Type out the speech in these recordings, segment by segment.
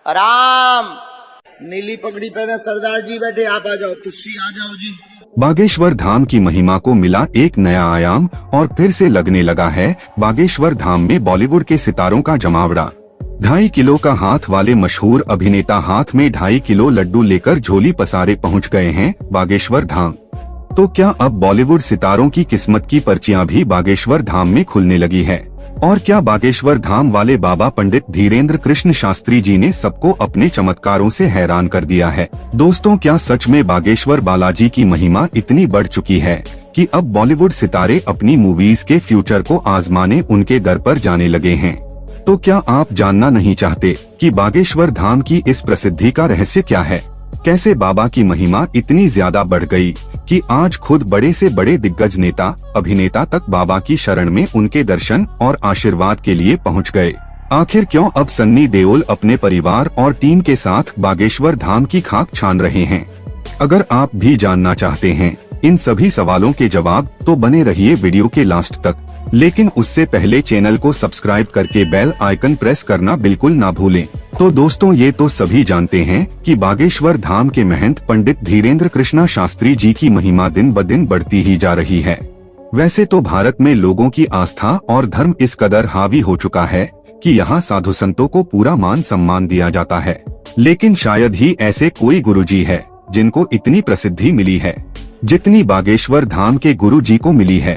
राम। नीली पगड़ी पहने सरदार जी बैठे, आप आ जाओ। तुलसी आ जाओ जी। बागेश्वर धाम की महिमा को मिला एक नया आयाम और फिर से लगने लगा है बागेश्वर धाम में बॉलीवुड के सितारों का जमावड़ा। 2.5 किलो का हाथ वाले मशहूर अभिनेता हाथ में 2.5 किलो लड्डू लेकर झोली पसारे पहुंच गए हैं बागेश्वर धाम। तो क्या अब बॉलीवुड सितारों की किस्मत की पर्चियां भी बागेश्वर धाम में खुलने लगी है? और क्या बागेश्वर धाम वाले बाबा पंडित धीरेन्द्र कृष्ण शास्त्री जी ने सबको अपने चमत्कारों से हैरान कर दिया है? दोस्तों, क्या सच में बागेश्वर बालाजी की महिमा इतनी बढ़ चुकी है कि अब बॉलीवुड सितारे अपनी मूवीज के फ्यूचर को आजमाने उनके दर पर जाने लगे हैं? तो क्या आप जानना नहीं चाहते कि बागेश्वर धाम की इस प्रसिद्धि का रहस्य क्या है? कैसे बाबा की महिमा इतनी ज्यादा बढ़ गई कि आज खुद बड़े से बड़े दिग्गज नेता अभिनेता तक बाबा की शरण में उनके दर्शन और आशीर्वाद के लिए पहुंच गए? आखिर क्यों अब सन्नी देओल अपने परिवार और टीम के साथ बागेश्वर धाम की खाक छान रहे हैं? अगर आप भी जानना चाहते हैं इन सभी सवालों के जवाब, तो बने रहिए वीडियो के लास्ट तक। लेकिन उससे पहले चैनल को सब्सक्राइब करके बेल आइकन प्रेस करना बिल्कुल ना भूलें। तो दोस्तों, ये तो सभी जानते हैं कि बागेश्वर धाम के महंत पंडित धीरेन्द्र कृष्णा शास्त्री जी की महिमा दिन ब दिन बढ़ती ही जा रही है। वैसे तो भारत में लोगों की आस्था और धर्म इस कदर हावी हो चुका है कि यहाँ साधु संतों को पूरा मान सम्मान दिया जाता है, लेकिन शायद ही ऐसे कोई गुरुजी है जिनको इतनी प्रसिद्धि मिली है जितनी बागेश्वर धाम के गुरुजी को मिली है।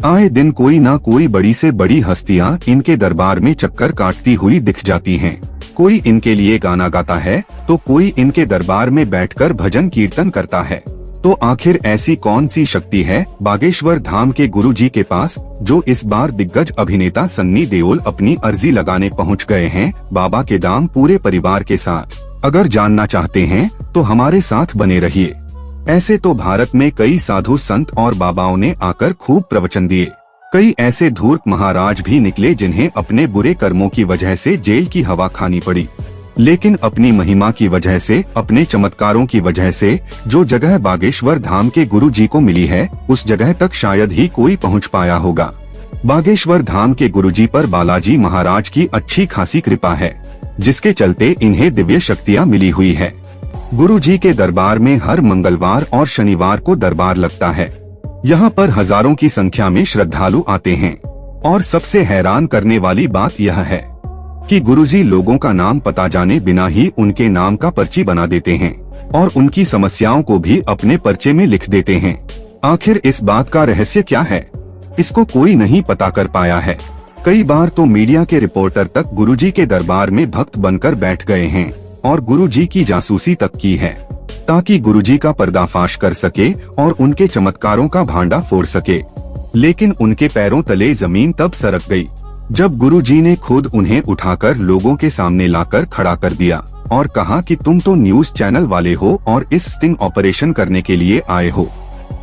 आए दिन कोई ना कोई बड़ी से बड़ी हस्तियां इनके दरबार में चक्कर काटती हुई दिख जाती हैं। कोई इनके लिए गाना गाता है तो कोई इनके दरबार में बैठकर भजन कीर्तन करता है। तो आखिर ऐसी कौन सी शक्ति है बागेश्वर धाम के गुरुजी के पास, जो इस बार दिग्गज अभिनेता सन्नी देओल अपनी अर्जी लगाने पहुंच गए हैं बाबा के धाम पूरे परिवार के साथ? अगर जानना चाहते हैं तो हमारे साथ बने रहिए। ऐसे तो भारत में कई साधु संत और बाबाओं ने आकर खूब प्रवचन दिए। कई ऐसे धूर्त महाराज भी निकले जिन्हें अपने बुरे कर्मों की वजह से जेल की हवा खानी पड़ी, लेकिन अपनी महिमा की वजह से, अपने चमत्कारों की वजह से जो जगह बागेश्वर धाम के गुरुजी को मिली है उस जगह तक शायद ही कोई पहुंच पाया होगा। बागेश्वर धाम के गुरुजी पर बालाजी महाराज की अच्छी खासी कृपा है, जिसके चलते इन्हें दिव्य शक्तियाँ मिली हुई है। गुरुजी के दरबार में हर मंगलवार और शनिवार को दरबार लगता है। यहाँ पर हजारों की संख्या में श्रद्धालु आते हैं और सबसे हैरान करने वाली बात यह है कि गुरुजी लोगों का नाम पता जाने बिना ही उनके नाम का पर्ची बना देते हैं और उनकी समस्याओं को भी अपने पर्चे में लिख देते हैं। आखिर इस बात का रहस्य क्या है? इसको कोई नहीं पता कर पाया है। कई बार तो मीडिया के रिपोर्टर तक गुरुजी के दरबार में भक्त बनकर बैठ गए हैं और गुरुजी की जासूसी तक की है, ताकि गुरुजी का पर्दाफाश कर सके और उनके चमत्कारों का भांडा फोड़ सके। लेकिन उनके पैरों तले जमीन तब सरक गई जब गुरुजी ने खुद उन्हें उठाकर लोगों के सामने लाकर खड़ा कर दिया और कहा कि तुम तो न्यूज चैनल वाले हो और इस स्टिंग ऑपरेशन करने के लिए आए हो।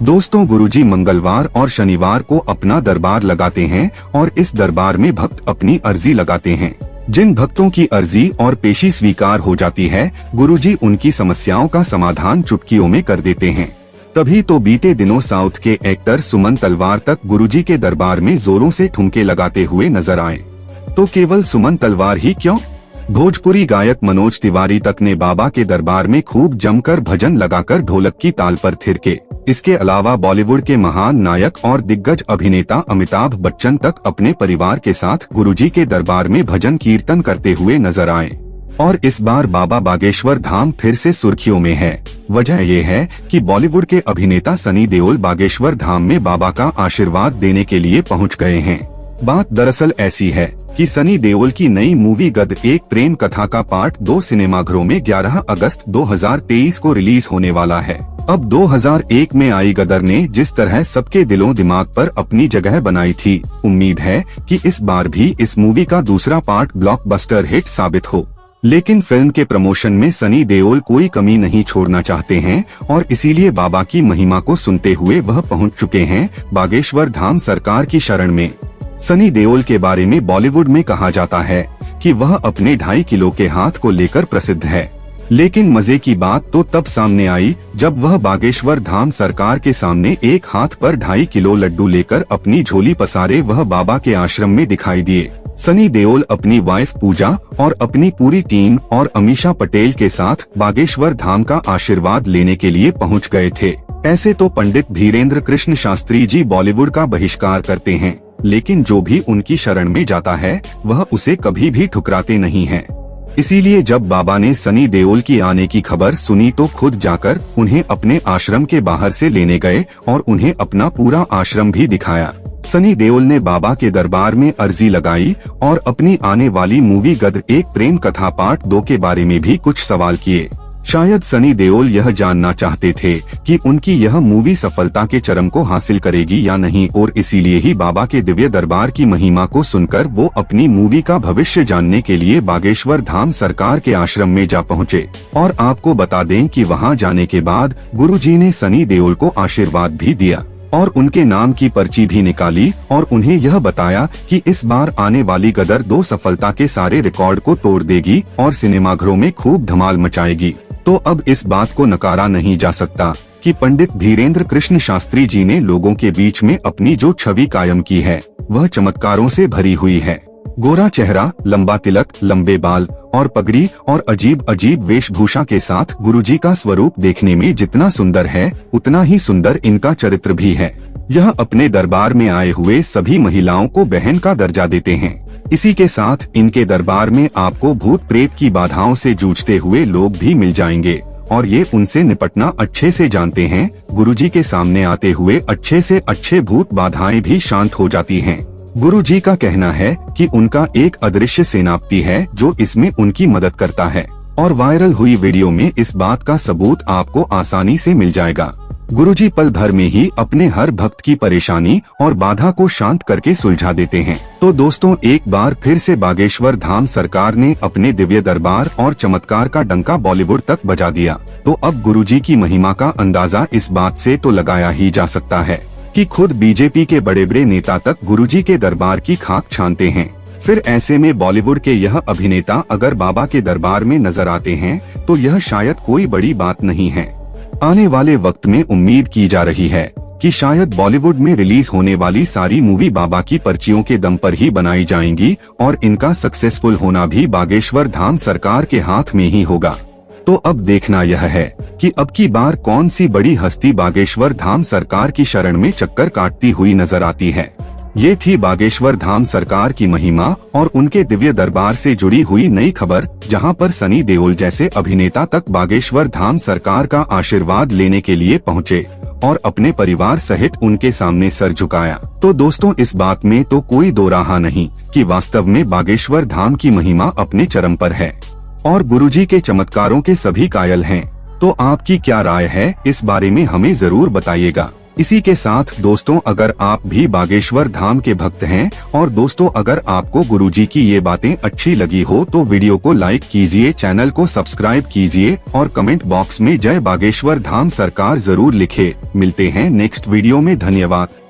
दोस्तों, गुरुजी मंगलवार और शनिवार को अपना दरबार लगाते हैं और इस दरबार में भक्त अपनी अर्जी लगाते हैं। जिन भक्तों की अर्जी और पेशी स्वीकार हो जाती है, गुरुजी उनकी समस्याओं का समाधान चुटकियों में कर देते हैं। तभी तो बीते दिनों साउथ के एक्टर सुमन तलवार तक गुरुजी के दरबार में जोरों से ठुमके लगाते हुए नजर आए। तो केवल सुमन तलवार ही क्यों, भोजपुरी गायक मनोज तिवारी तक ने बाबा के दरबार में खूब जमकर भजन लगाकर ढोलक की ताल पर थिरके। इसके अलावा बॉलीवुड के महान नायक और दिग्गज अभिनेता अमिताभ बच्चन तक अपने परिवार के साथ गुरुजी के दरबार में भजन कीर्तन करते हुए नजर आए। और इस बार बाबा बागेश्वर धाम फिर से सुर्खियों में है। वजह ये है कि बॉलीवुड के अभिनेता सनी देओल बागेश्वर धाम में बाबा का आशीर्वाद देने के लिए पहुंच गए हैं। बात दरअसल ऐसी है कि सनी देओल की नई मूवी गद एक प्रेम कथा का पार्ट 2 सिनेमाघरों में 11 अगस्त 2023 को रिलीज होने वाला है। अब 2001 में आई गदर ने जिस तरह सबके दिलों दिमाग पर अपनी जगह बनाई थी, उम्मीद है कि इस बार भी इस मूवी का दूसरा पार्ट ब्लॉकबस्टर हिट साबित हो। लेकिन फिल्म के प्रमोशन में सनी देओल कोई कमी नहीं छोड़ना चाहते हैं और इसीलिए बाबा की महिमा को सुनते हुए वह पहुंच चुके हैं बागेश्वर धाम सरकार की शरण में। सनी देओल के बारे में बॉलीवुड में कहा जाता है कि वह अपने 2.5 किलो के हाथ को लेकर प्रसिद्ध है। लेकिन मजे की बात तो तब सामने आई जब वह बागेश्वर धाम सरकार के सामने एक हाथ पर 2.5 किलो लड्डू लेकर अपनी झोली पसारे वह बाबा के आश्रम में दिखाई दिए। सनी देओल अपनी वाइफ पूजा और अपनी पूरी टीम और अमीषा पटेल के साथ बागेश्वर धाम का आशीर्वाद लेने के लिए पहुंच गए थे। ऐसे तो पंडित धीरेन्द्र कृष्ण शास्त्री जी बॉलीवुड का बहिष्कार करते हैं, लेकिन जो भी उनकी शरण में जाता है वह उसे कभी भी ठुकराते नहीं हैं। इसीलिए जब बाबा ने सनी देओल की आने की खबर सुनी तो खुद जाकर उन्हें अपने आश्रम के बाहर से लेने गए और उन्हें अपना पूरा आश्रम भी दिखाया। सनी देओल ने बाबा के दरबार में अर्जी लगाई और अपनी आने वाली मूवी गद एक प्रेम कथा पार्ट 2 के बारे में भी कुछ सवाल किए। शायद सनी देओल यह जानना चाहते थे कि उनकी यह मूवी सफलता के चरम को हासिल करेगी या नहीं, और इसीलिए ही बाबा के दिव्य दरबार की महिमा को सुनकर वो अपनी मूवी का भविष्य जानने के लिए बागेश्वर धाम सरकार के आश्रम में जा पहुँचे। और आपको बता दें कि वहाँ जाने के बाद गुरुजी ने सनी देओल को आशीर्वाद भी दिया और उनके नाम की पर्ची भी निकाली और उन्हें यह बताया कि इस बार आने वाली गदर 2 सफलता के सारे रिकॉर्ड को तोड़ देगी और सिनेमाघरों में खूब धमाल मचाएगी। तो अब इस बात को नकारा नहीं जा सकता कि पंडित धीरेन्द्र कृष्ण शास्त्री जी ने लोगों के बीच में अपनी जो छवि कायम की है वह चमत्कारों से भरी हुई है। गोरा चेहरा, लंबा तिलक, लंबे बाल और पगड़ी और अजीब अजीब वेशभूषा के साथ गुरुजी का स्वरूप देखने में जितना सुंदर है उतना ही सुंदर इनका चरित्र भी है। यह अपने दरबार में आए हुए सभी महिलाओं को बहन का दर्जा देते हैं। इसी के साथ इनके दरबार में आपको भूत प्रेत की बाधाओं से जूझते हुए लोग भी मिल जाएंगे और ये उनसे निपटना अच्छे से जानते हैं। गुरुजी के सामने आते हुए अच्छे से अच्छे भूत बाधाएं भी शांत हो जाती हैं। गुरुजी का कहना है कि उनका एक अदृश्य सेनापति है जो इसमें उनकी मदद करता है और वायरल हुई वीडियो में इस बात का सबूत आपको आसानी से मिल जाएगा। गुरुजी पल भर में ही अपने हर भक्त की परेशानी और बाधा को शांत करके सुलझा देते हैं। तो दोस्तों, एक बार फिर से बागेश्वर धाम सरकार ने अपने दिव्य दरबार और चमत्कार का डंका बॉलीवुड तक बजा दिया। तो अब गुरुजी की महिमा का अंदाजा इस बात से तो लगाया ही जा सकता है कि खुद बीजेपी के बड़े बड़े नेता तक गुरुजी के दरबार की खाक छानते हैं। फिर ऐसे में बॉलीवुड के यह अभिनेता अगर बाबा के दरबार में नजर आते हैं तो यह शायद कोई बड़ी बात नहीं है। आने वाले वक्त में उम्मीद की जा रही है कि शायद बॉलीवुड में रिलीज होने वाली सारी मूवी बाबा की पर्चियों के दम पर ही बनाई जाएंगी और इनका सक्सेसफुल होना भी बागेश्वर धाम सरकार के हाथ में ही होगा। तो अब देखना यह है कि अब की बार कौन सी बड़ी हस्ती बागेश्वर धाम सरकार की शरण में चक्कर काटती हुई नजर आती है। ये थी बागेश्वर धाम सरकार की महिमा और उनके दिव्य दरबार से जुड़ी हुई नई खबर, जहां पर सनी देओल जैसे अभिनेता तक बागेश्वर धाम सरकार का आशीर्वाद लेने के लिए पहुंचे और अपने परिवार सहित उनके सामने सर झुकाया। तो दोस्तों, इस बात में तो कोई दो राह नहीं कि वास्तव में बागेश्वर धाम की महिमा अपने चरम पर है और गुरुजी के चमत्कारों के सभी कायल हैं। तो आपकी क्या राय है इस बारे में हमें जरूर बताइएगा। इसी के साथ दोस्तों, अगर आप भी बागेश्वर धाम के भक्त हैं और दोस्तों अगर आपको गुरुजी की ये बातें अच्छी लगी हो तो वीडियो को लाइक कीजिए, चैनल को सब्सक्राइब कीजिए और कमेंट बॉक्स में जय बागेश्वर धाम सरकार जरूर लिखे। मिलते हैं नेक्स्ट वीडियो में। धन्यवाद।